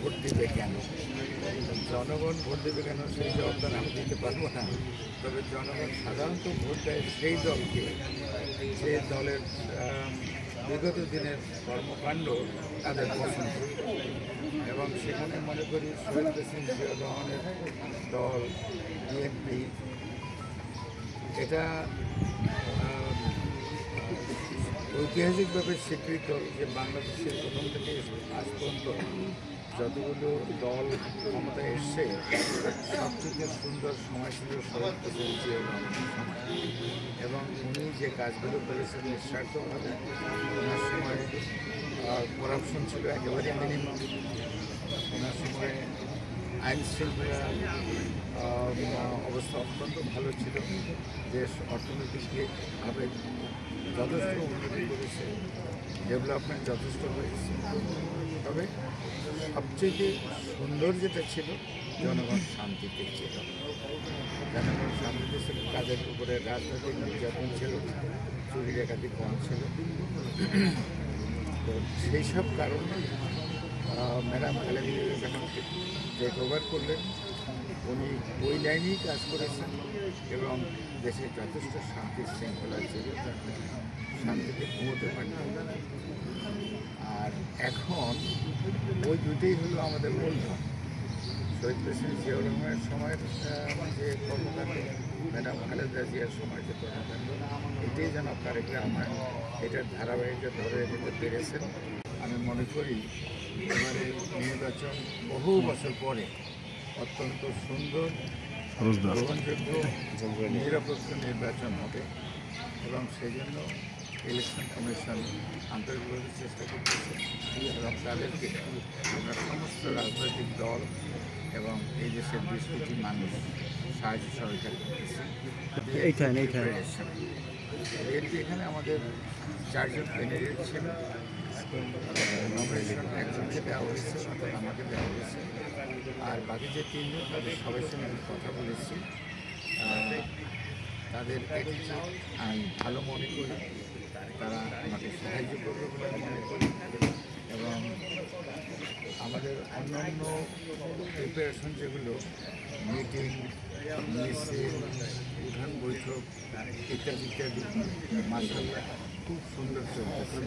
Vote দেবে কেন, জনগণ ভোট দেবে কেন সেই জবাবদার আমি দিতে পারবো না। তবে জনগণ সাধারণত ভোট দেয় সেই দলকে যে দলের বিগত দিনের কর্মকাণ্ড তাদের পছন্দ, এবং সেখানে মনে করি শহীদ প্রেসিডেন্ট জিয়াউর রহমানের দল বিএনপি এটা ঐতিহাসিকভাবে স্বীকৃত যে বাংলাদেশের প্রথম থেকে আজ পর্যন্ত যতগুলো দল ক্ষমতায় এসছে সবথেকে সুন্দর সময় ছিল শহীদ প্রেসিডেন্ট জিয়াউর রহমানের সময়, এবং উনি যে কাজগুলো করেছেন নিঃস্বার্থভাবে। ওনার সময় করাপশন ছিল একেবারে মিনিমাম, ওনার সময় আইন শৃঙ্খলা অবস্থা অত্যন্ত ভালো ছিল, দেশ অর্থনৈতিকভাবে যথেষ্ট উন্নতি করেছে, ডেভেলপমেন্ট যথেষ্ট হয়েছে। তবে সবচেয়ে সুন্দর যেটা ছিল জনগণ শান্তিতে ছিল, জনগণ শান্তিতে ছিল, তাদের উপরে রাজনৈতিক নির্যাতন ছিল, চুরি ডাকাতি কম ছিল। তো সেই সব কারণে ম্যাডাম খালেদা জিয়া যখন টেক ওভার করলেন উনি ওই লাইনেই কাজ করেছেন, এবং দেশে যথেষ্ট শান্তি শৃঙ্খলা ছিল, শান্তিতে ঘুমোতে পারতেন। আর এখন ওই দুটোই হলো আমাদের মূলধন। শহীদ প্রেসিডেন্ট জিয়াউর রহমানের সময়ের যে কর্মকাণ্ড, ম্যাডাম খালেদা জিয়ার সময় যে কর্মকাণ্ড, এটাই যেন তারেক রহমান এটার ধারাবাহিকতা ধরে যেতে পেরেছেন। আমি মনে করি এবারে নির্বাচন বহু বছর পরে অত্যন্ত সুন্দর, গ্রহণযোগ্য, নিরপেক্ষ নির্বাচন হবে, এবং সেই জন্য ইলেকশন কমিশন আন্তরিকভাবে চেষ্টা করতেছে, এবং তাদেরকে আমরা সমস্ত রাজনৈতিক দল এবং এই দেশের 20 কোটি মানুষ সাহায্য সহযোগিতা করতেছে। বিএনপি এখানে আমাদের 4 জন ক্যান্ডিডেট ছিল, নমিনেশন একজনকে দেওয়া হয়েছে, অর্থাৎ আমাকে দেওয়া হয়েছে, আর বাকি যে 3 জন তাদের সবার সঙ্গে কথা বলেছি। তাদের অ্যাটিটিউড আমি ভালো মনে করি, তারা আমাকে সাহায্য করবে বলে আমি মনে করি, এবং আমাদের অন্যান্য প্রিপারেশন যেগুলো মিটিং, মিছিল, উঠান বৈঠক ইত্যাদি ইত্যাদি মাশাআল্লাহ খুব সুন্দর চলতেছে।